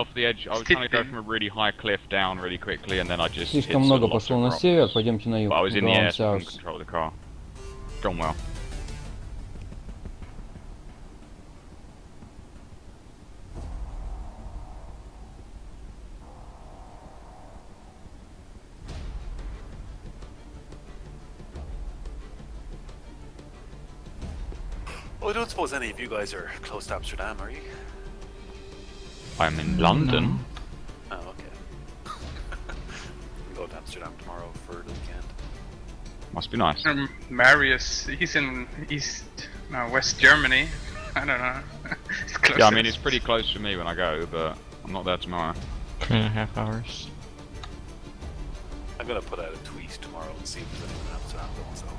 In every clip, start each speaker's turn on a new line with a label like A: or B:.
A: off the edge. I was trying to go from a really high cliff down really quickly, and then I just.
B: Слишком много пошло на север, пойдемте на юг.
A: But I was in the air, so I
B: South.
A: couldn't control the car. Gone well.
C: Well, I don't suppose any of you guys are close to Amsterdam, are you?
A: I'm in London.
C: Oh, okay. We go to Amsterdam tomorrow for the weekend.
A: Must be nice.
D: Marius, he's in West Germany. I don't know. It's close.
A: Yeah, I mean it's pretty close for me when I go, but I'm not there tomorrow.
E: 3.5 hours.
C: I'm gonna put out a tweet tomorrow and see if there's anyone in Amsterdam that wants to go.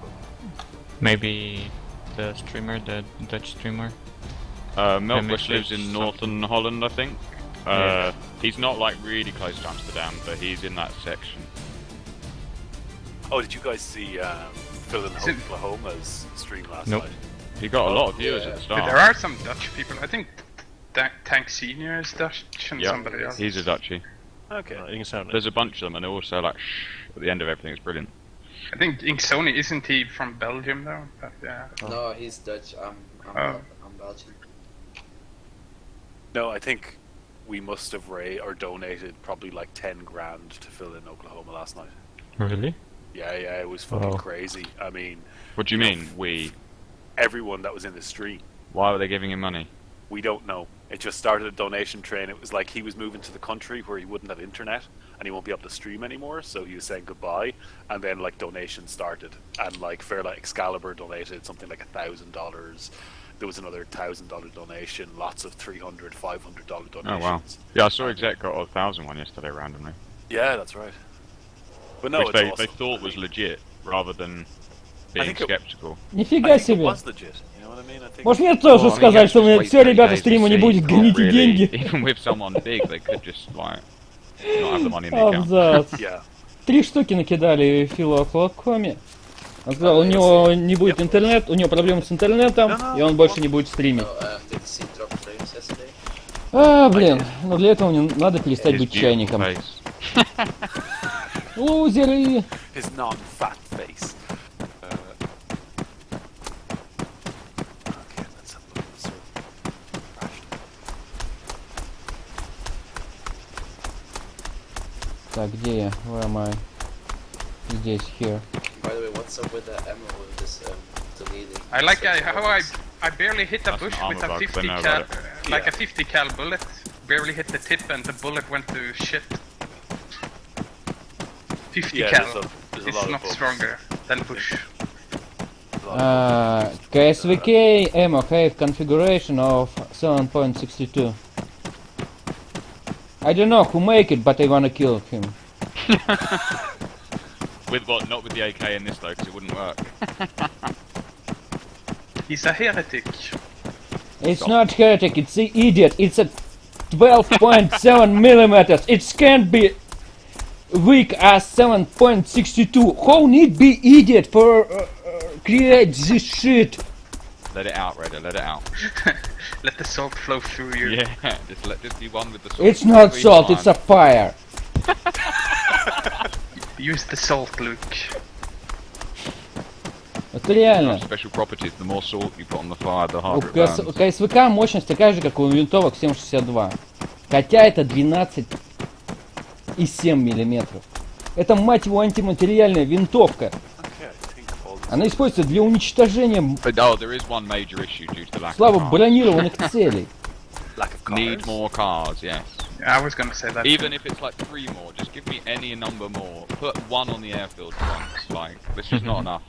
E: Maybe the streamer, the Dutch streamer.
A: Melkbush lives in northern Holland, I think.
E: Yeah.
A: He's not like really close to Amsterdam, but he's in that section.
C: Oh, did you guys see Phil in Oklahoma's stream last
E: Nope.
C: night?
A: He got a lot of viewers
C: yeah.
A: at the
D: But
A: start.
D: there are some Dutch people. I think Tank Senior is Dutch and
A: Yeah,
D: somebody else.
A: he's a Dutchie.
C: Okay.
A: There's a bunch of them, and they're also like shh at the end of everything. It's brilliant.
D: I think Inksoni, isn't he from Belgium though? But yeah.
F: No, he's Dutch. I'm Belgian.
C: No, I think we must have donated probably like 10 grand to Phil in Oklahoma last night.
E: Really?
C: Yeah, it was fucking
E: Wow.
C: crazy. I mean,
A: What do you mean?
C: everyone that was in the stream,
A: Why were they giving him money?
C: we don't know. It just started a donation train. It was like he was moving to the country where he wouldn't have internet and he won't be able to stream anymore, so he was saying goodbye, and then like donations started, and like Fairlight Excalibur donated something like $1,000. There was another $1,000 donation, lots of $300, $500 donations.
A: Oh wow. Yeah, I saw Exec got a 1,000 one yesterday randomly.
C: Yeah, that's right. But no,
A: Which
C: it's
A: they
C: awesome.
A: thought was legit rather than being
C: think it-
A: skeptical.
B: Нифига
C: I think it
B: себе.
C: was legit. You know what I mean? I think
B: Может мне тоже
A: Well, I mean,
B: сказать,
A: you
B: что
A: have to
B: мне
A: just
B: все,
A: wait 30
B: ребята,
A: days to
B: стрима не
A: see.
B: будет,
A: Not
B: гоните
A: really.
B: деньги.
A: Even with someone big, they could just like not have the money in the account.
B: Абзац.
C: Yeah.
B: 3 штуки накидали Филу Оклахоме. Он сказал, у него не будет интернет, у него проблемы с интернетом, и он больше не будет стримить.
F: So, did you see drop frames yesterday?
B: А, блин, но для этого мне надо перестать
A: His
B: быть
A: beautiful
B: чайником.
A: face.
B: Лузеры!
C: His non-fat face. Okay, let's have a look at the server. Crashed.
B: Так, где я? Where am I? Здесь, here.
F: By the way, what's up with the ammo with this deleting?
D: I like how I barely hit a
A: That's an
D: bush
A: armor
D: with a
A: bug,
D: 50
A: they know
D: cal,
A: about
D: like
C: Yeah.
D: a 50 cal bullet. Barely hit the tip and the bullet went to shit. 50
C: Yeah,
D: cal
C: there's a
D: is
C: lot of
D: not
C: bugs.
D: stronger than bush.
B: KSVK ammo have configuration of 7.62. I don't know who make it, but I wanna kill him.
A: With what? Not with the AK in this though, because it wouldn't work.
D: He's a heretic.
B: It's not heretic, it's the idiot. It's a 12.7 millimeters. It can't be weak as 7.62. How need be idiot for create this shit?
A: Let it out, Redder. Let it out.
D: Let the salt flow through you.
A: Yeah, just be one with the salt.
B: It's not salt, it's a fire.
D: Use the salt, Luke.
B: Это реально.
A: Special properties. The more salt you put on the fire, the
B: У
A: harder it burns.
B: КСВК мощность такая же, как у винтовок 7.62. Хотя это 12,7 миллиметров. Это, мать его, антиматериальная винтовка.
C: Okay, I think all this
B: Она используется для уничтожения
A: But oh, there is one major issue due to the lack
B: слабо
A: of cars.
B: бронированных целей.
C: lack of cars.
A: Need more cars, yes.
D: I was gonna say that.
A: Even if it's like 3 more, just give me any number more. Put 1 on the airfield once. Like, this is not enough.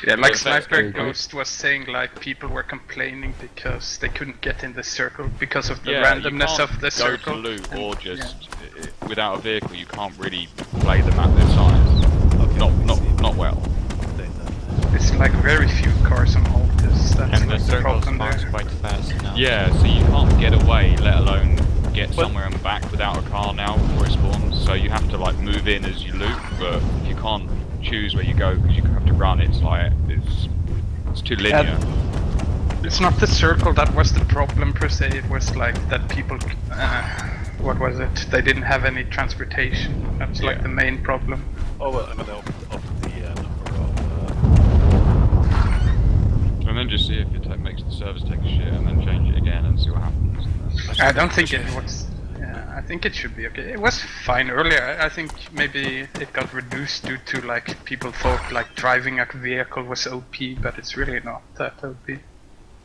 D: Yeah, like
A: Yeah,
D: Sniper
B: that's very
D: Ghost was saying, like people were complaining because they couldn't get in the circle because of the
A: Yeah,
D: randomness
A: you
D: of the
A: can't go
D: circle.
A: to loot
D: And-
A: or just without a vehicle. You can't really play them at their size. Not well.
D: It's like very few cars on Altus. That's
E: And the
D: like the
E: circle
D: problem
E: spawns
D: there.
E: quite fast now.
A: Yeah, so you can't get away, let alone get somewhere and back without a car now before it spawns. So you have to like move in as you loot, but you can't choose where you go because you have to run. It's like it's too linear.
D: It's not the circle that was the problem per se. It was like that people what was it? They didn't have any transportation. That's like
A: Yeah.
D: the main problem.
C: Oh well, I'm gonna up the number of.
A: And then just see if it makes the servers take a shit, and then change it again and see what happens.
D: I don't think it was. Yeah, I think it should be okay. It was fine earlier. I think maybe it got reduced due to like people thought like driving a vehicle was OP, but it's really not that OP.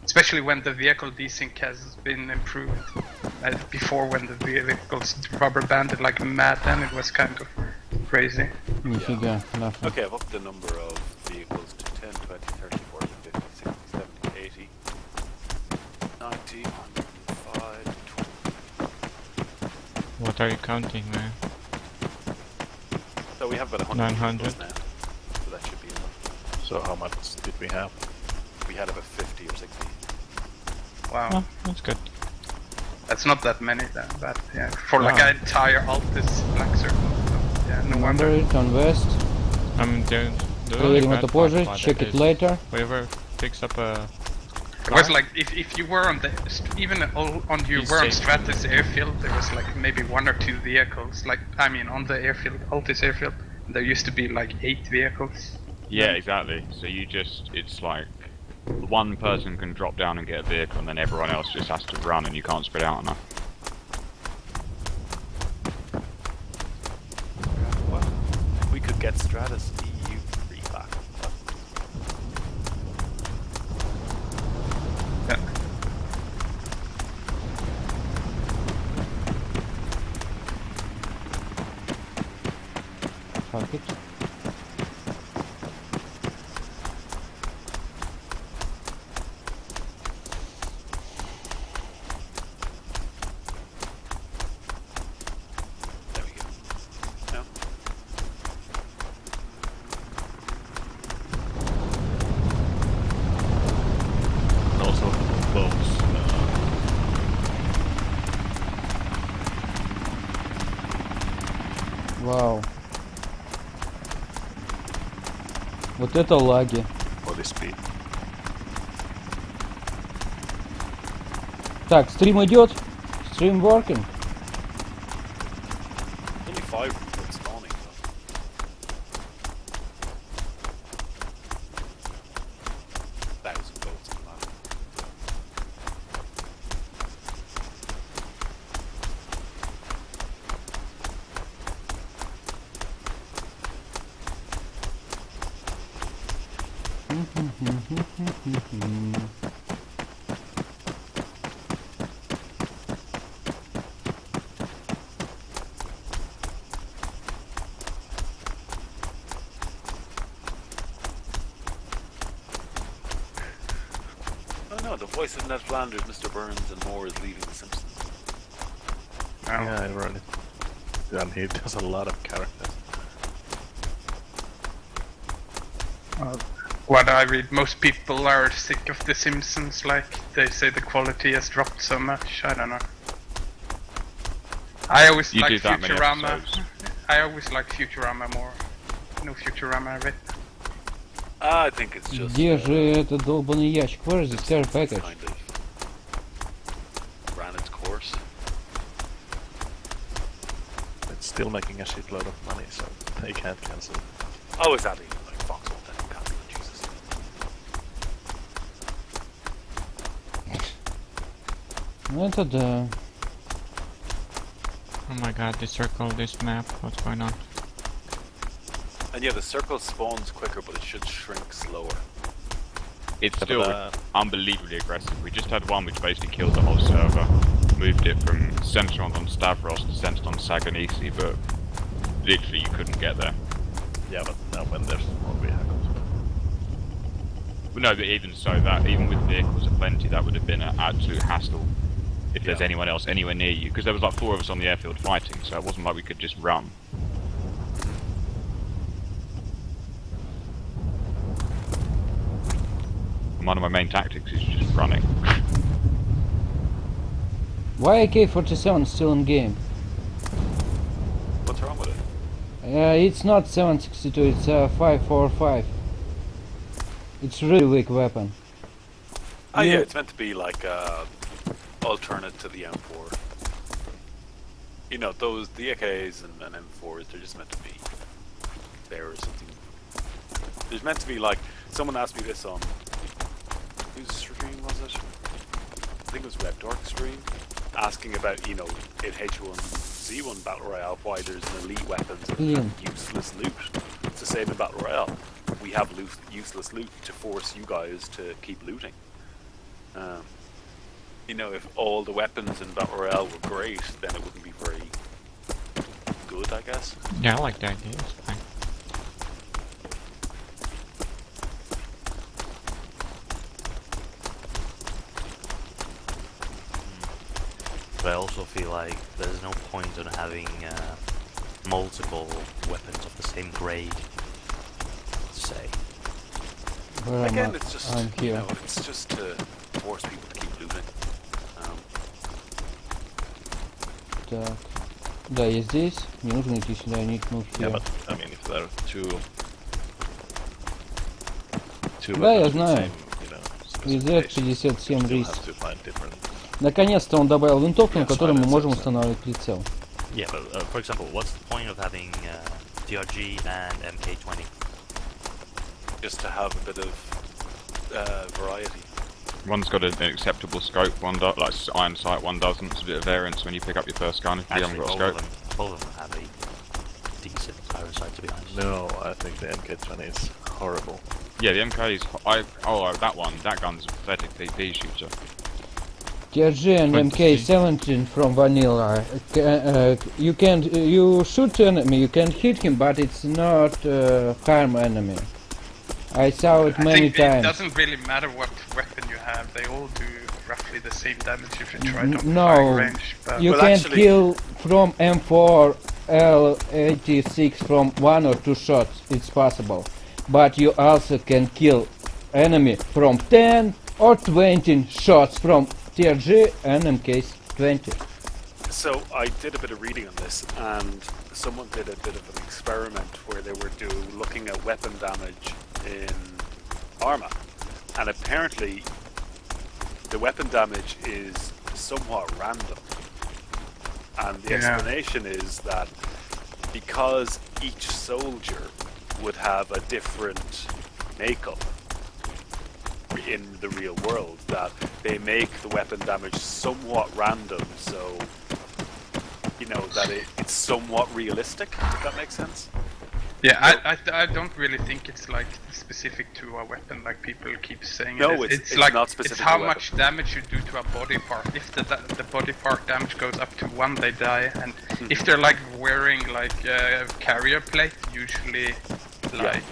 D: Especially when the vehicle desync has been improved. Before, when the vehicles rubber banded like mad, then it was kind of crazy.
B: Нифига, nothing.
C: Okay, I've upped the number of vehicles to 10, 20, 30, 40, 50, 60, 70, 80, 90, 105, 20.
E: What are you counting, man?
C: So we have about 100
E: 900.
C: vehicles now. So that should be enough.
G: So how much did we have?
C: We had about 50 or 60.
D: Wow,
E: Oh, that's good.
D: that's not that many then, but yeah, for like
E: Wow.
D: an entire Altis black circle. So, yeah, no
B: Remember
D: wonder.
B: it on west.
E: The only
B: Проверим
E: bad
B: это
E: part
B: позже,
E: about
B: check it
E: is
B: later.
E: Whoever picks up a
D: It was like if you were on the even on you
E: He's
D: were on
E: safe.
D: Stratus airfield, there was like maybe 1 or 2 vehicles. Like I mean, on the airfield, Altis airfield, there used to be like 8 vehicles.
A: Yeah, exactly. So it's like one person can drop down and get a vehicle, and then everyone else just has to run, and you can't spread out enough.
C: Well, if we could get Stratus EU free back.
D: Yeah.
B: Fuck it.
C: There we go. No?
G: And also those.
B: Вау. Вот это лаги.
G: Body speed.
B: Так, стрим идет. Стрим working.
C: Only 5 were spawning though. Thousand votes on that. Oh no, the voice of Ned Flanders, Mr. Burns, and more is leaving The Simpsons.
G: Yeah, I run it. And he does a lot of characters.
D: What I read, most people are sick of The Simpsons. Like they say, the quality has dropped so much. I don't know. I always
A: You
D: like
A: do that many
D: Futurama.
A: episodes.
D: I always like Futurama more. No Futurama a bit.
C: I think it's just.
B: Где же этот долбаный ящик? Where is this care package?
C: Kind of ran its course.
G: It's still making a shitload of money, so they can't cancel it.
C: Oh, exactly. Like Fox won't let them cancel it, Jesus.
B: Ну это да.
E: Oh my god, they circled this map. What's going on?
C: And yeah, the circle spawns quicker, but it should shrink slower.
A: It's
G: But,
A: still unbelievably aggressive. We just had one which basically killed the whole server. Moved it from centered on Stavros to centered on Saganisi, but literally you couldn't get there.
G: Yeah, but now when there's more vehicles.
A: But no, but even so, that even with vehicles aplenty, that would have been an absolute hassle if there's
C: Yeah.
A: anyone else anywhere near you, because there was like 4 of us on the airfield fighting, so it wasn't like we could just run. And one of my main tactics is just running.
B: Why AK-47 still in game?
C: What's wrong with it?
B: It's not 762, it's 545. It's really weak weapon.
C: Oh yeah,
B: Yeah.
C: it's meant to be like alternate to the M4. You know, the AKs and M4s, they're just meant to be there or something. There's meant to be like, someone asked me this on, whose stream was it? I think it was RepDark's stream, asking about, you know, in H1Z1 Battle Royale, why there's an elite weapons and useless loot. It's the same in Battle Royale. We have useless loot to force you guys to keep looting. You know, if all the weapons in Battle Royale were great, then it wouldn't be very good, I guess.
E: Yeah, I like the idea. It's fine.
G: But I also feel like there's no point in having multiple weapons of the same grade. Say.
B: Where am
C: Again,
B: I?
C: it's just,
B: I'm
C: you
B: here.
C: know, it's just to force people to keep looting.
B: Так. Да, я здесь. Не нужно идти сюда, I need to move
G: Yeah,
B: here.
G: but I mean, if there are two
B: Да, я
G: weapons with
B: знаю.
G: same, you know,
B: ИЗ-57
G: you still
B: риск.
G: have to find different.
B: Наконец-то он добавил винтовку, на
G: Yeah,
B: которой мы
G: silence
B: можем
G: and-
B: устанавливать прицел.
G: Yeah, but for example, what's the point of having TRG and MK20?
C: Just to have a bit of variety.
A: One's got an acceptable scope, one does, like iron sight, one doesn't. It's a bit of variance when you pick up your first gun if you haven't
G: Actually,
A: got a scope.
G: both of them have a decent iron sight, to be honest.
H: No, I think the MK20 is horrible.
A: Yeah, the MK's. That gun's a pathetic PP shooter.
B: TRG and MK17 from vanilla. You shoot enemy, you can hit him, but it's not harm enemy. I saw it
D: I
B: many
D: think it
B: times.
D: doesn't really matter what weapon you have. They all do roughly the same damage if you try to
B: No,
D: high range. But
B: You
C: Well,
B: can
C: actually-
B: kill from M4 L86 from 1 or 2 shots, it's possible. But you also can kill enemy from 10 or 20 shots from TRG and MK20.
C: So I did a bit of reading on this, and someone did a bit of an experiment where they were looking at weapon damage in Arma, and apparently the weapon damage is somewhat random. And the explanation is that because each soldier would have a different makeup in the real world, that they make the weapon damage somewhat random, so you know that it's somewhat realistic, if that makes sense.
D: yeah, I don't really think it's like specific to a weapon like people keep saying.
C: No,
D: it is.
C: it's
D: like
C: not specific
D: it's
C: to
D: how
C: a
D: much damage you do to a body part. If the body part damage goes up to 1, they die, and if they're like wearing like carrier plate, usually like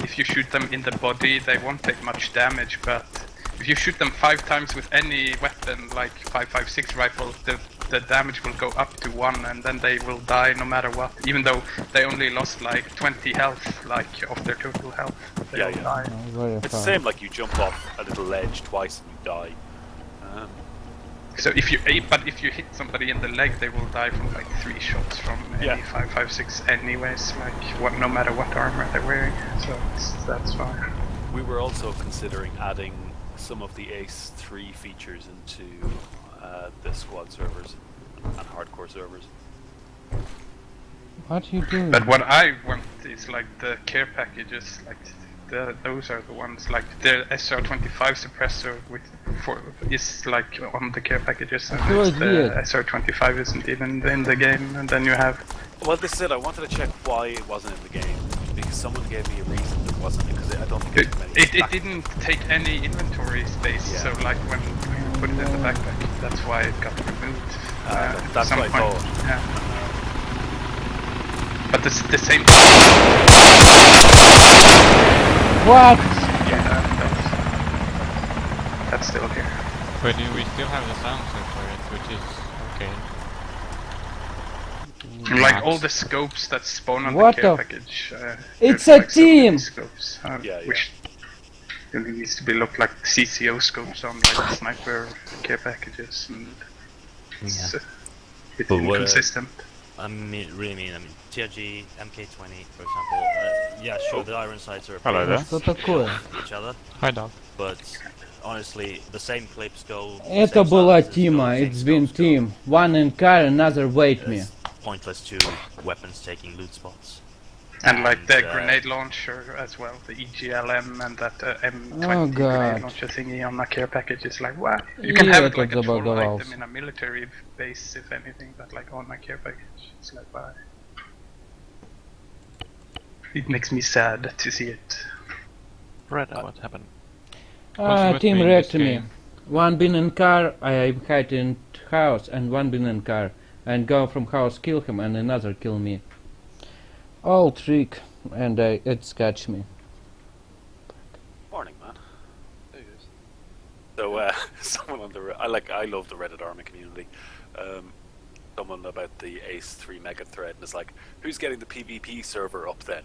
D: if you shoot them in the body, they won't take much damage. But if you shoot them 5 times with any weapon, like 5.56 rifle, the damage will go up to 1, and then they will die no matter what. Even though they only lost like 20 health, like of their total health, they
C: Yeah,
D: will
C: yeah.
D: die.
B: Very
C: It's the
B: far.
C: same like you jump off a little ledge twice and you die.
D: So if you hit somebody in the leg, they will die from like 3 shots from any
C: Yeah.
D: 5.56 anyways. Like no matter what armor they're wearing. So that's fine.
C: We were also considering adding some of the Ace 3 features into the squad servers and hardcore servers.
B: What you doing?
D: But what I want is like the care packages, like those are the ones, like the SR25 suppressor is like on the care packages, and
B: Good,
D: the
B: yeah.
D: SR25 isn't even in the game, and then you have.
C: Well, this is it. I wanted to check why it wasn't in the game, because someone gave me a reason it wasn't, because I don't think it's many.
D: It didn't take any inventory space,
C: Yeah.
D: so like when you put it in the backpack, that's why it got removed.
C: That's
D: at some
C: what I
D: point.
C: thought.
D: Yeah. But the same.
B: What?
D: That's still here.
E: But we still have the silencer for it, which is okay.
D: Like all the scopes that spawn on
B: What
D: the care
B: the-
D: package.
B: It's
D: there's
B: a
D: like so many
B: team!
D: Scopes,
C: Yeah,
D: which really needs to be looked like CCO scopes on like sniper care packages, and it's a bit
G: But what,
D: inconsistent.
G: I mean, TRG, MK20, for example. Yeah, sure, the iron sights are
A: Hello there.
B: Что такое?
G: each other,
E: Hi, dog.
G: but honestly, the same clips go.
B: Это
G: same
B: была
G: silences go,
B: Тима,
G: same
B: it's been
G: scopes go.
B: team. One in car, another wait me.
G: pointless to weapons taking loot spots.
D: And like the
G: And,
D: grenade launcher as well, the EGLM and that M20
B: Oh,
D: grenade
B: God.
D: launcher thingy on a care package is like, wow. You can have it like a
B: это
D: full
B: забаговался.
D: item in a military base, if anything, but like on a care package, it's like, wow. It makes me sad to see it.
H: Brad, what happened?
E: with
B: Team
E: me in
B: wrecked
E: this
B: me.
E: game.
B: One been in car, I hide in house, and one been in car. And go from house, kill him, and another kill me. All trick, and it catch me.
C: Morning, man. So, someone on the I love the Reddit Arma community. Someone about the Ace 3 mega thread and is like, who's getting the PvP server up then?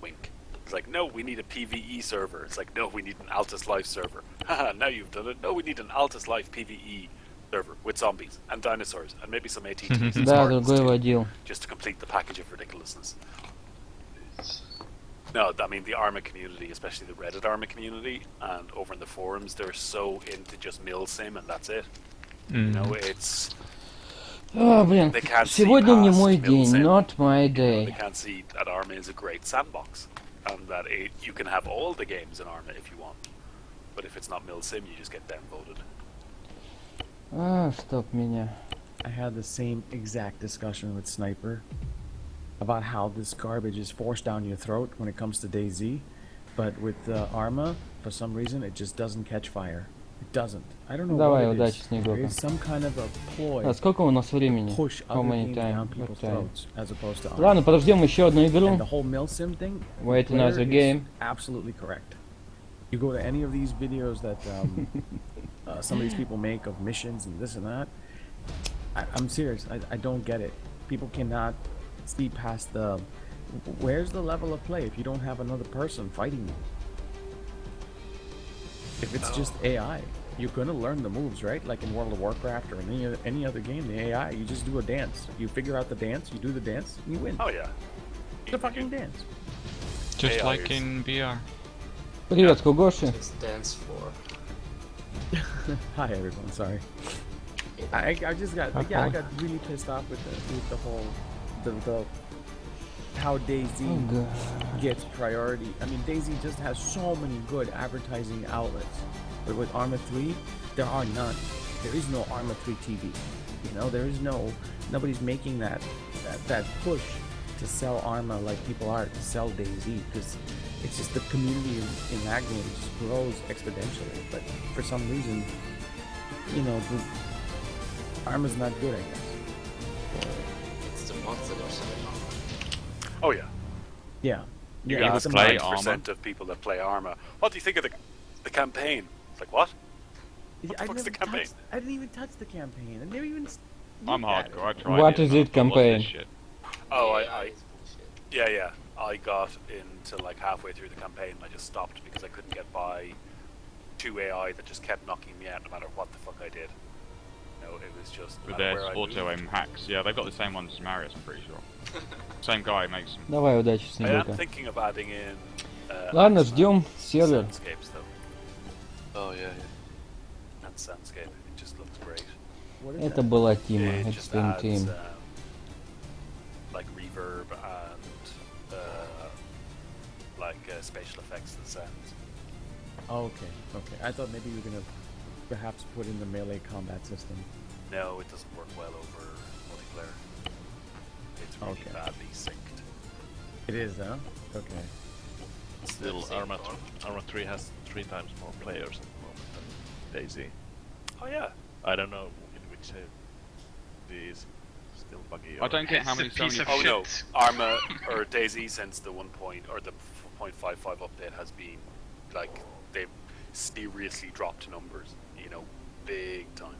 C: Wink. It's like, no, we need a PvE server. It's like, no, we need an Altus Life server. Haha, now you've done it. No, we need an Altus Life PvE server with zombies and dinosaurs and maybe some ATTs and
B: Да,
C: Spartans
B: другой
C: too,
B: водил.
C: just to complete the package of ridiculousness. No, I mean the Arma community, especially the Reddit Arma community, and over in the forums, they're so into just milsim and that's it. You know, it's
B: Блин,
C: they can't see
B: сегодня не
C: past
B: мой день,
C: milsim.
B: not my
C: They
B: day.
C: can't see that Arma is a great sandbox, and that you can have all the games in Arma if you want, but if it's not milsim, you just get downvoted.
B: Чтоб меня.
I: I had the same exact discussion with Sniper about how this garbage is forced down your throat when it comes to DayZ, but with Arma, for some reason, it just doesn't catch fire. It doesn't. I don't know
B: Давай,
I: what it
B: удачи
I: is.
B: с Снегуркой.
I: There is some kind of a ploy
B: А сколько у нас времени?
I: push
B: How
I: other
B: many
I: games
B: time?
I: down
B: What
I: people's
B: time?
I: throats as opposed to Arma.
B: Ладно, подождем еще одну
I: And
B: игру.
I: the whole milsim thing,
B: Wait
I: Blair
B: another
I: is
B: game.
I: absolutely correct. You go to any of these videos that some of these people make of missions and this and that. I'm serious. I don't get it. People cannot see past the. Where's the level of play if you don't have another person fighting you? If it's just AI, you're gonna learn the moves, right? Like in World of Warcraft or in any other game, the AI, you just do a dance. You figure out the dance, you do the dance, and you win.
C: Oh yeah,
I: It's a fucking dance.
E: Just
C: AI
E: like
C: is-
E: in VR.
B: Привет, Кугоши.
F: It's dance for.
I: Hi everyone. Sorry. I just got I got really pissed off with the whole the how DayZ
B: Oh, God.
I: gets priority. I mean, DayZ just has so many good advertising outlets, but with Arma 3, there are none. There is no Arma 3 TV. You know, there is nobody's making that push to sell Arma like people are to sell DayZ, because it's just the community in that game just grows exponentially. But for some reason, you know, Arma's not good, I guess.
F: It's the mods that are selling on.
C: oh yeah.
I: Yeah.
C: You
I: Yeah,
C: got
I: it's a
A: play
I: mod.
A: Arma.
C: 90% of people that play Arma. What do you think of the campaign? It's like what?
I: Yeah,
C: the fuck's the
I: never
C: campaign?
I: touched- I didn't even touch the campaign. I never even.
A: I'm
I: looked at
A: hardcore. I tried
B: What
A: it.
B: is
A: and I
B: it
A: thought, what's
B: campaign?
A: this shit?
C: Oh,
F: AI
C: I
F: is bullshit.
C: yeah. I got into like halfway through the campaign and I just stopped because I couldn't get by 2 AI that just kept knocking me out no matter what the fuck I did. You know, it was just no
A: With
C: matter
A: their
C: where I
A: auto
C: moved.
A: aim hacks. Yeah, they've got the same ones as Marius, I'm pretty sure. Same guy makes them.
B: Давай, удачи,
C: I am
B: Снегурка.
C: thinking of adding in
B: Ладно,
C: Axeman
B: ждем сервер.
C: Soundscapes though.
H: Oh yeah.
C: And Soundscape, it just looks great.
I: What is
B: Это
I: that?
B: была Тима,
C: It
B: это
C: just
B: Team
C: adds
B: Team.
C: like reverb and spatial effects to the sounds.
I: Oh, okay. I thought maybe you were gonna perhaps put in the melee combat system.
C: No, it doesn't work well over multiplayer. It's really
I: Okay.
C: badly synced.
I: It is, huh? Okay.
H: Still,
F: Same
H: Arma
F: car.
H: 3 has 3 times more players at the moment than DayZ.
C: Oh yeah.
H: I don't know in which it is still buggy.
A: I don't get how
D: It's a
A: many
D: piece
A: Sony.
D: of
C: Oh no,
D: shit.
C: Arma or DayZ since the 4.55 update has been like they've seriously dropped numbers. You know, big time.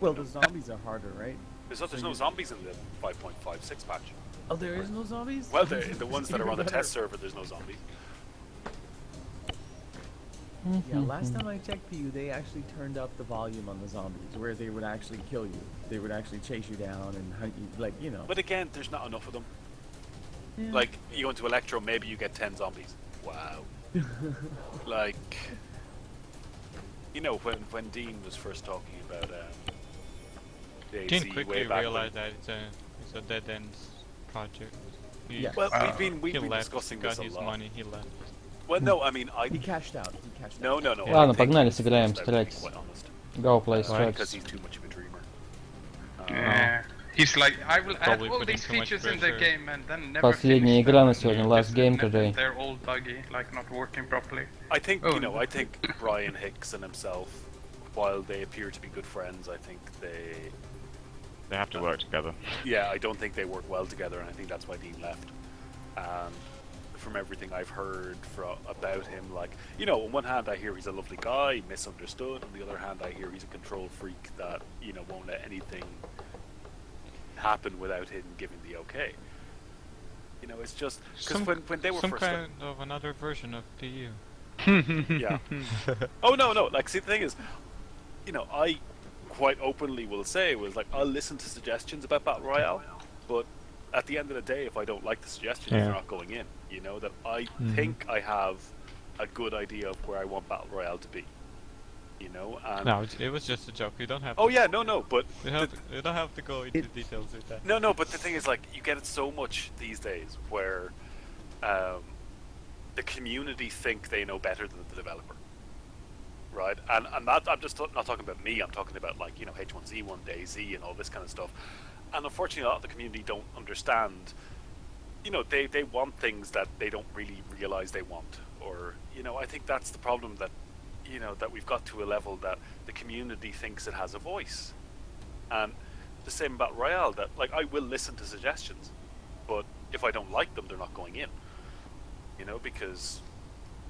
I: Well, the zombies are harder, right?
C: There's no zombies in the 5.56 patch.
I: Oh, there is no zombies?
C: Well, the ones that are on the
I: Even
C: test
I: better.
C: server, there's no zombies.
I: Yeah, last time I checked for you, they actually turned up the volume on the zombies, where they would actually kill you. They would actually chase you down and hunt you, like, you know.
C: But again, there's not enough of them.
I: Yeah.
C: Like, you go into Electro, maybe you get 10 zombies. Wow. Like, you know, when Dean was first talking about
E: Didn't
C: DayZ
E: quickly
C: way back
E: realize
C: when,
E: that it's a dead end project. He,
I: Yeah.
C: Well,
E: he
C: we've been
E: left,
C: discussing
E: got
C: this a
E: his
C: lot.
E: money, he left.
C: Well, no, I mean,
I: He cashed out. He cashed
C: no,
I: out.
C: no, no.
B: Ладно,
C: I think
B: погнали,
C: he's
B: сыграем
C: finished out, to be
B: strats.
C: quite honest.
B: Go play
C: Because
B: strats.
C: he's too much of a dreamer.
D: Yeah. He's like, I will add
E: Probably
D: all
E: putting
D: these
E: too much
D: features in the
E: pressure.
D: game and then never
B: Последняя
D: finish
B: игра
D: them,
B: на
D: and
B: сегодня,
D: this
B: last game
D: and
B: today.
D: They're all buggy, like not working properly.
C: I think,
D: Oh,
C: you know,
D: no.
C: I think Brian Hicks and himself, while they appear to be good friends, I think
A: They have to work together.
C: yeah, I don't think they work well together, and I think that's why Dean left. And from everything I've heard about him, like, you know, on one hand I hear he's a lovely guy, misunderstood. On the other hand, I hear he's a control freak that, you know, won't let anything happen without him giving the okay. You know, it's just because when they were
E: some
C: first
E: kind of another version of PU.
C: yeah. Oh no! Like, see, the thing is, you know, I quite openly will say was like, I'll listen to suggestions about Battle Royale, but at the end of the day, if I don't like the suggestions,
E: Yeah.
C: they're not going in. You know, that I think I have a good idea of where I want Battle Royale to be. You know, and
E: No, it was just a joke. You don't have.
C: oh
E: to,
C: yeah, no, but
E: you don't have to go into details with that.
C: no, but the thing is, like, you get it so much these days where the community think they know better than the developer, right? And that, I'm just not talking about me. I'm talking about, like, you know, H1Z1, DayZ, and all this kind of stuff. And unfortunately, a lot of the community don't understand. You know, they want things that they don't really realize they want, or, you know, I think that's the problem, that, you know, that we've got to a level that the community thinks it has a voice. And the same about Royale, that, like, I will listen to suggestions, but if I don't like them, they're not going in. You know, because,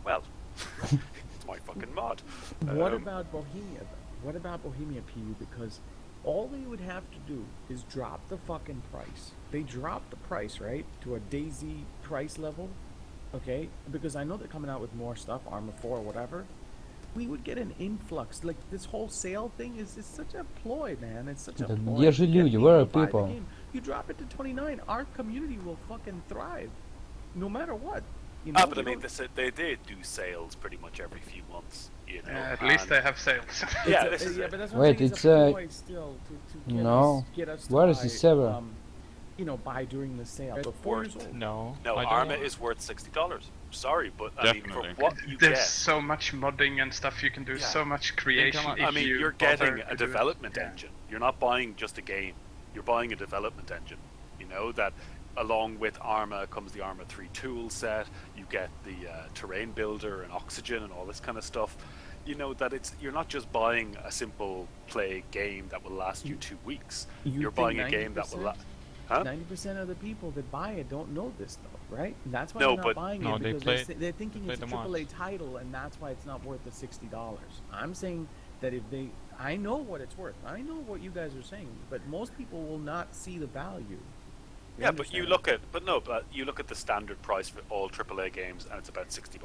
C: well, it's my fucking mod.
I: What about Bohemia though? What about Bohemia PU? Because all they would have to do is drop the fucking price. They drop the price, right, to a DayZ price level, okay? Because I know they're coming out with more stuff, Arma 4 or whatever. We would get an influx. Like, this whole sale thing is such a ploy, man. It's such a
B: Да
I: ploy.
B: где же
I: to get
B: люди? Where are
I: to buy the
B: people?
I: game. You drop it to 29, our community will fucking thrive, no matter what. You know,
C: But I
I: they
C: mean,
I: don't-
C: they do sales pretty much every few months. You know,
D: At least
C: and-
D: they have sales.
C: Yeah,
I: It's
C: this is
I: yeah,
C: it.
I: but that's what
B: Wait,
I: I'm saying,
B: it's
I: a ploy still to get
B: No.
I: us, get us to
B: Where is
I: buy,
B: the server?
I: You know, buy during the sale. But 4 years old.
E: No.
C: No,
E: I don't
C: Arma
E: want-
C: is worth $60. Sorry, but I mean,
A: Definitely.
C: for what you
D: There's
C: get,
D: so much modding and stuff you can do,
C: Yeah.
D: so much creation.
C: I
D: if
C: mean,
D: you
C: you're
D: bother
C: getting
D: to
C: a
D: do it.
C: development
D: Yeah.
C: engine. You're not buying just a game. You're buying a development engine. You know, that along with Arma comes the Arma 3 tool set. You get the terrain builder and oxygen and all this kind of stuff. You know, that you're not just buying a simple play game that will last you 2 weeks. You're buying a game that will last. Huh?
I: 90% of the people that buy it don't know this though, right? And that's why
C: No,
I: they're not
C: but-
I: buying
E: No,
I: it
E: they
I: because
E: play-
I: they're thinking
E: play
I: it's a
E: the mods.
I: AAA title, and that's why it's not worth the $60. I'm saying that if they, I know what it's worth. I know what you guys are saying, but most people will not see the value.
C: Yeah, but you look at, you look at the standard price for all AAA games, and it's about $60.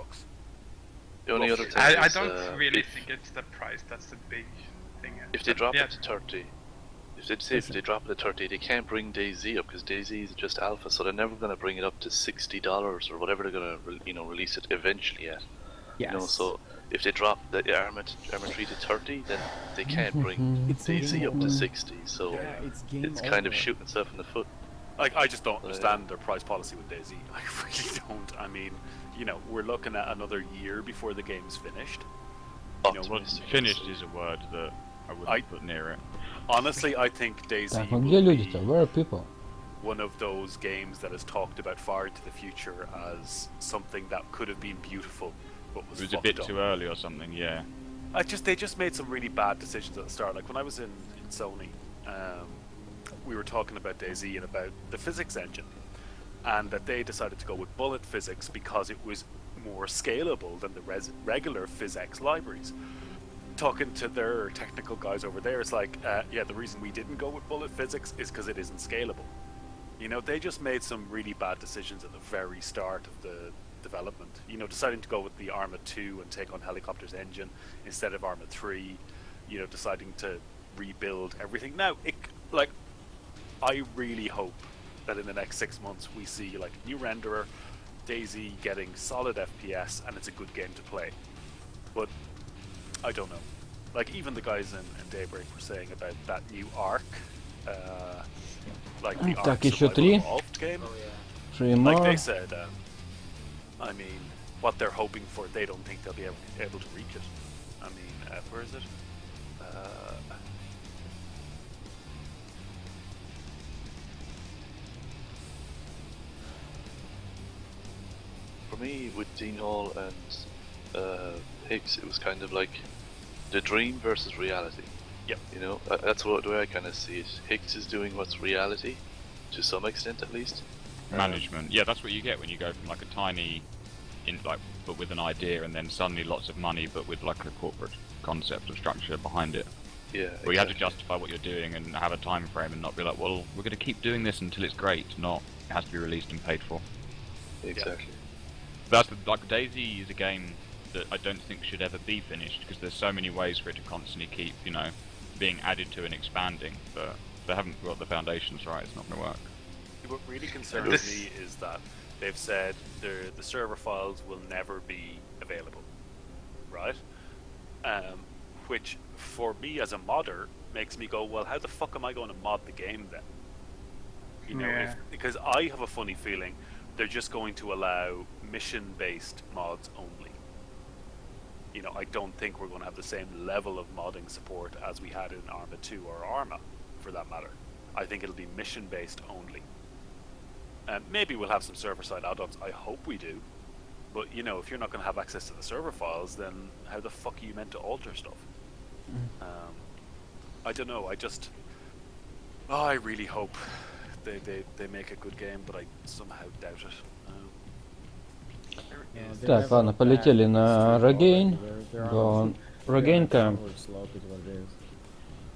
F: The only other
C: Roughly.
F: thing
D: I
F: is,
D: don't really
F: if,
D: think it's the price that's the big thing.
F: if they drop
D: Yeah.
F: it to 30, if they drop it to 30, they can't bring DayZ up because DayZ is just alpha, so they're never going to bring it up to $60 or whatever they're going to, release it eventually at.
I: Yes.
F: So if they drop the Arma 3 to 30, then they can't bring
I: It's
F: DayZ
I: game
F: up to
I: over.
F: 60. So
I: Yeah, it's game
F: it's kind of
I: over.
F: shooting itself in the foot.
C: Like, I just don't understand their price policy with DayZ. I really don't. I mean, you know, we're looking at another year before the game's finished. You know,
F: Optimistic,
A: Finished
F: so-
A: is a word that I wouldn't
C: I-
A: put near it.
C: honestly, I think DayZ
B: Так, ну
C: will
B: где
C: be
B: люди-то? Where are people?
C: one of those games that is talked about far into the future as something that could have been beautiful, but was
A: It was a
C: fucked
A: bit
C: up.
A: too early or something, yeah.
C: They just made some really bad decisions at the start. Like, when I was in Sony, we were talking about DayZ and about the physics engine, and that they decided to go with bullet physics because it was more scalable than the regular PhysX libraries. Talking to their technical guys over there, it's like, yeah, the reason we didn't go with bullet physics is because it isn't scalable. You know, they just made some really bad decisions at the very start of the development. You know, deciding to go with the Arma 2 and take on Helicopter's engine instead of Arma 3. You know, deciding to rebuild everything. Now, I really hope that in the next 6 months we see, like, new renderer, DayZ getting solid FPS, and it's a good game to play. But I don't know. Like, even the guys in Daybreak were saying about that new arc. like the
B: Так,
C: Ark
B: еще
C: Survival
B: 3.
C: Evolved game.
J: Oh yeah.
B: 3
C: Like
B: more.
C: they said, I mean, what they're hoping for, they don't think they'll be able to reach it. I mean, where is it?
F: For me, with Dean Hall and Higgs, it was kind of like the dream versus reality.
C: Yep.
F: You know, that's the way I kind of see it. Higgs is doing what's reality, to some extent at least.
A: Management. Yeah, that's what you get when you go from like a tiny, but with an idea, and then suddenly lots of money, but with like a corporate concept or structure behind it.
F: Yeah.
A: Where you have to justify what you're doing and have a time frame, and not be like, well, we're going to keep doing this until it's great. Not it has to be released and paid for.
F: Exactly.
A: Like Daisy is a game that I don't think should ever be finished, because there's so many ways for it to constantly keep, being added to and expanding. But if they haven't got the foundations right, it's not going to work.
C: What really concerns me is that they've said the server files will never be available, right? Which for me as a modder makes me go, well, how the fuck am I going to mod the game then? You know, because I have a funny feeling they're just going to allow mission-based mods only. You know, I don't think we're going to have the same level of modding support as we had in Arma 2 or Arma, for that matter. I think it'll be mission-based only. Maybe we'll have some server-side add-ons. I hope we do. But, if you're not going to have access to the server files, then how the fuck are you meant to alter stuff? I don't know. I really hope they make a good game, but I somehow doubt it.
B: Так, ладно, полетели на Rogaine. Go on. Rogaine camp.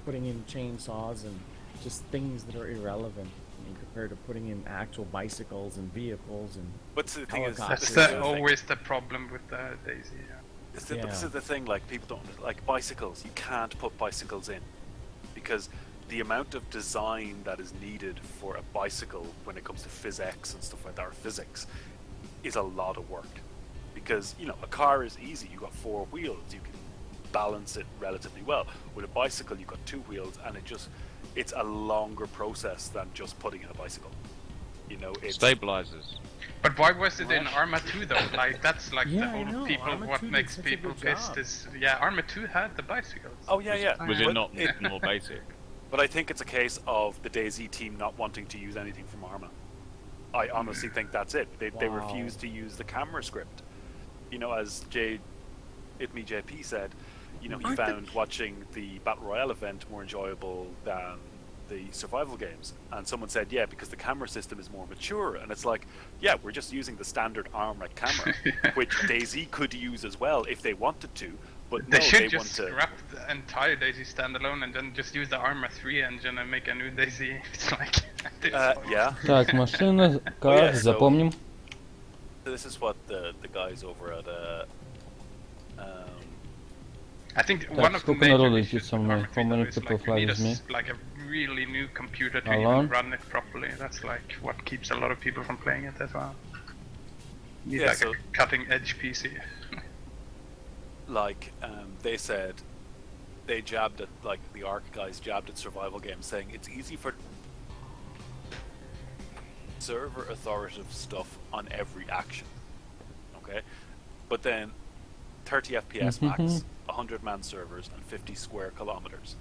I: Putting in chainsaws and just things that are irrelevant compared to putting in actual bicycles and vehicles and
C: But the thing is,
I: helicopters.
D: That's always the problem with Daisy. Yeah.
C: This is the thing, like, people don't like bicycles. You can't put bicycles in because the amount of design that is needed for a bicycle when it comes to physics and stuff like that, or physics, is a lot of work. Because a car is easy. You've got 4 wheels. You can balance it relatively well. With a bicycle, you've got 2 wheels, and it's a longer process than just putting in a bicycle. It's
A: Stabilizers.
D: But why was it in Arma 2 though? Like that's like
I: Yeah,
D: the
I: I
D: whole
I: know,
D: people.
I: Arma
D: What
I: 2 did
D: makes
I: such a
D: people
I: good
D: pissed
I: job.
D: is Arma 2 had the bicycles.
C: Oh yeah.
A: Was it
C: But
A: not more basic?
C: But I think it's a case of the DayZ team not wanting to use anything from Arma. I honestly think that's it. They
I: Wow.
C: refuse to use the camera script. As JP said, he found watching the Battle Royale event more enjoyable than the survival games. And someone said, yeah, because the camera system is more mature. And it's like, yeah, we're just using the standard Arma camera, which DayZ could use as well if they wanted to. But
D: They
C: no,
D: should
C: they
D: just
C: want to.
D: scrap the entire Daisy standalone and then just use the Arma 3 engine and make a new Daisy. It's like
C: Yeah.
B: Так, машина,
C: Oh,
B: кар,
C: yeah, so-
B: запомним.
C: This is what the guys over at
D: I think
B: Так,
D: one of the
B: сколько
D: major
B: народу
D: issues
B: идет со
D: with
B: мной?
D: Arma 3
B: How many
D: though is
B: people
D: like,
B: fly
D: you need
B: with me?
D: like a really new computer to
B: Alon?
D: even run it properly. That's like what keeps a lot of people from playing it as well. You need
C: Yeah,
D: like
C: so-
D: a cutting edge PC.
C: They said they jabbed at, like, the Ark guys jabbed at survival games, saying it's easy for server authoritative stuff on every action. Okay? But then 30 FPS max, 100-man servers, and 50 square kilometers.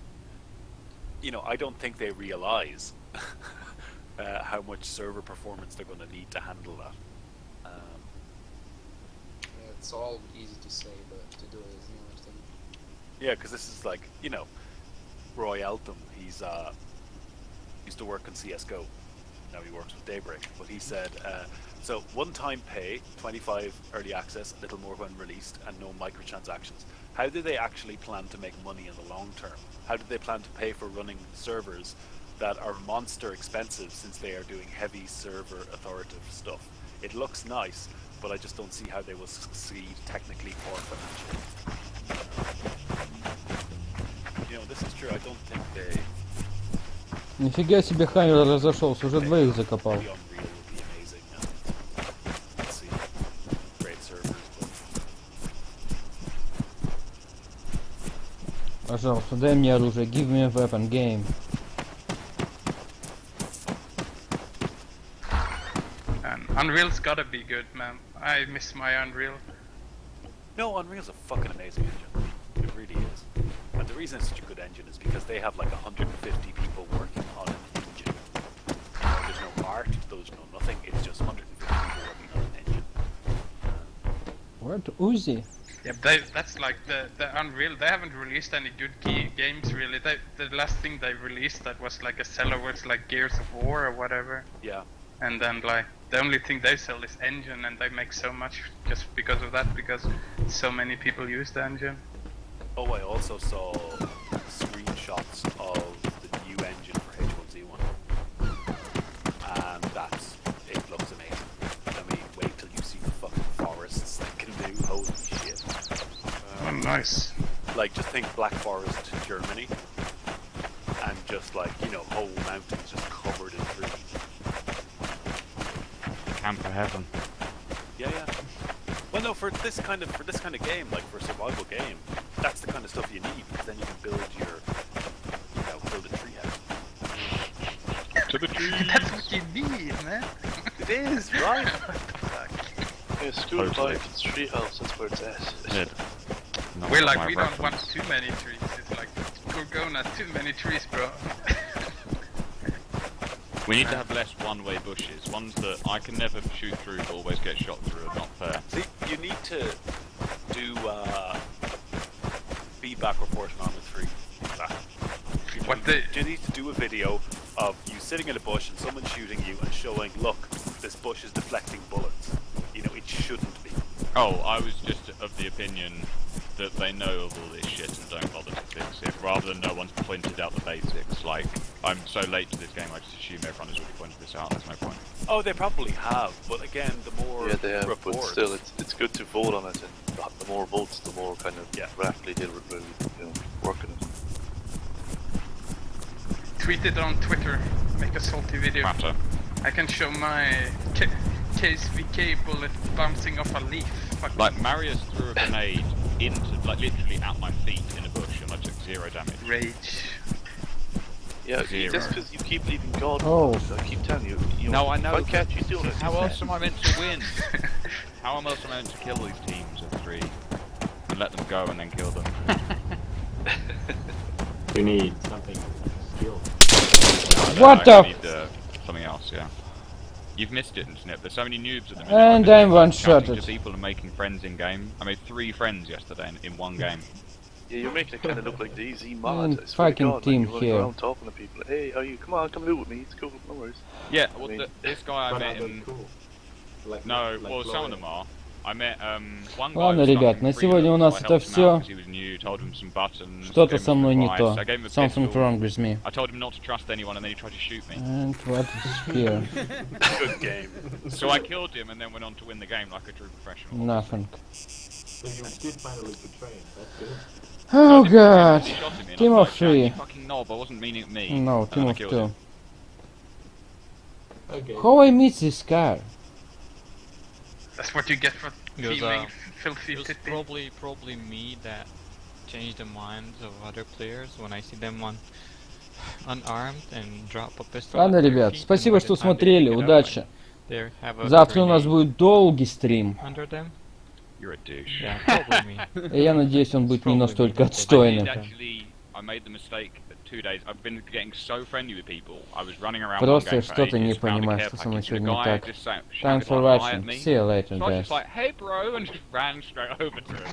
C: I don't think they realize how much server performance they're going to need to handle that.
J: It's all easy to say, but to do it is another thing.
C: Yeah, because this is like, Royale, he's used to work on CSGO. Now he works with Daybreak. But he said, so one-time pay, 25 early access, a little more when released, and no microtransactions. How do they actually plan to make money in the long term? How do they plan to pay for running servers that are monster expensive since they are doing heavy server authoritative stuff? It looks nice, but I just don't see how they will succeed technically or financially. This is true. I don't think they.
B: Нифига себе, Хаммер разошелся, уже двоих закопал.
C: The Unreal would be amazing. Let's see, great servers.
B: Пожалуйста, дай мне оружие. Give me a weapon, game.
D: man. Unreal's gotta be good, man. I miss my Unreal.
C: No, Unreal's a fucking amazing engine. It really is. And the reason it's such a good engine is because they have like 150 people working on an engine. There's no art, there's no nothing, it's just 150 people working on an engine.
B: What? Uzi?
D: Yeah, that's like the Unreal. They haven't released any good games really. The last thing they released that was like a seller was like Gears of War or whatever.
C: Yeah.
D: And then like the only thing they sell is engine, and they make so much just because of that, because so many people use the engine.
C: Oh, I also saw screenshots of the new engine for H1Z1. And it looks amazing. I mean, wait till you see the fucking forests that can do. Holy shit.
D: Oh, nice.
C: Like, just think Black Forest, Germany, and just like, you know, whole mountains just covered in trees.
A: Camp of heaven.
C: Yeah, yeah. Well, no, for this kind of game, like for a survival game, that's the kind of stuff you need, because then you can build build a tree house.
A: To the trees!
D: That's what you need, man.
C: It is, right?
F: Yeah, school
A: Totally.
F: life, it's treehouse, that's where it's at.
A: Yeah. No,
D: We're like,
A: my
D: we don't want
A: reference.
D: too many trees. It's like, we're going at too many trees, bro.
A: We need to have less one-way bushes. Ones that I can never shoot through but always get shot through are not fair.
C: See, you need to do feedback report on Arma 3. You need to do a video of you sitting in a bush and someone shooting you and showing, look, this bush is deflecting bullets. You know, it shouldn't be.
A: Oh, I was just of the opinion that they know of all this shit and don't bother to fix it, rather than no one's pointed out the basics. Like, I'm so late to this game, I just assume everyone has already pointed this out, there's no point.
C: Oh, they probably have, but again, the more
F: Yeah, they have,
C: reports...
F: but still, it's good to vote on it, and the more votes, the more kind of rapidly they'll really, work on it.
D: Tweet it on Twitter. Make a salty video.
A: Matter.
D: I can show my KSVK bullet bouncing off a leaf. Fuck.
A: Like, Marius threw a grenade into, like, literally at my feet in a bush, and I took 0 damage.
D: Rage.
F: Yeah,
A: Zero.
F: just because you keep leaving God,
B: Oh.
F: I keep telling you,
A: No, I know.
F: why can't you do it?
A: How else am I meant to win? How else am I meant to kill these teams of 3? And let them go and then kill them?
K: You need something skill.
B: What the
A: Need, something else, yeah. You've missed it, Snip. There's so many noobs at the minute.
B: And I'm one-shotted.
A: Chatting to people and making friends in game. I made 3 friends yesterday in one game.
F: Yeah, you're making it kind of look like DayZ mod.
B: And
F: I swear to
B: fucking
F: God,
B: team
F: like, you're running
B: here.
F: around talking to people. Hey, are you? Come on, come loot with me. It's cool. No worries.
A: Yeah,
F: I
A: well,
F: mean-
A: this guy I
K: But
A: met
K: are they
A: in...
K: cool? Like,
A: No,
K: like
A: well, some of
K: Gloria?
A: them are. I met one guy
B: Ладно,
A: who was
B: ребят,
A: stuck
B: на
A: in
B: сегодня у
A: freelance,
B: нас
A: so I
B: это
A: helped him
B: всё.
A: out 'cause he was new, told him some buttons,
B: Что-то
A: gave him
B: со
A: some
B: мной не
A: advice,
B: то.
A: I gave him a
B: Something
A: pistol.
B: wrong with me.
A: I told him not to trust anyone, and then he tried to shoot me.
B: And what is here?
C: Good game.
A: So I killed him and then went on to win the game like a true professional.
B: Nothing.
K: So you did finally betray him. That's good.
B: Oh god.
A: He shot him in,
B: Team
A: I was
B: of
A: like, "Jack,
B: 3.
A: you fucking knob, I wasn't meaning it me."
B: No,
A: And
B: team
A: then I
B: of
A: killed
B: 2.
A: him.
K: Okay.
B: How I miss this car?
D: That's what you get for
E: It was,
D: teaming filthy
E: It was
D: titty.
E: probably me that changed the minds of other players when I see them unarmed and drop a pistol.
B: Ладно,
E: at their
B: ребят,
E: feet, and
B: спасибо,
E: by the
B: что
E: time they
B: смотрели.
E: pick it up
B: Удачи.
E: and they have a
B: Завтра у нас
E: grenade
B: будет долгий стрим.
E: under them.
A: You're a douche.
E: Yeah, probably me.
B: И я надеюсь, он будет не
E: Probably
B: настолько
E: me.
B: отстойным.
A: I made the mistake 2 days. I've been getting so friendly with people. I was running around one
B: Просто
A: game for
B: что-то не
A: ages, found a
B: понимаю,
A: care
B: что со мной
A: package, and
B: сегодня
A: a
B: не
A: guy
B: так.
A: just shouted
B: Thanks for
A: like, "Lie at
B: watching.
A: me."
B: See you later,
A: So I was
B: guys.
A: just like, "Hey bro," and just ran straight over to him.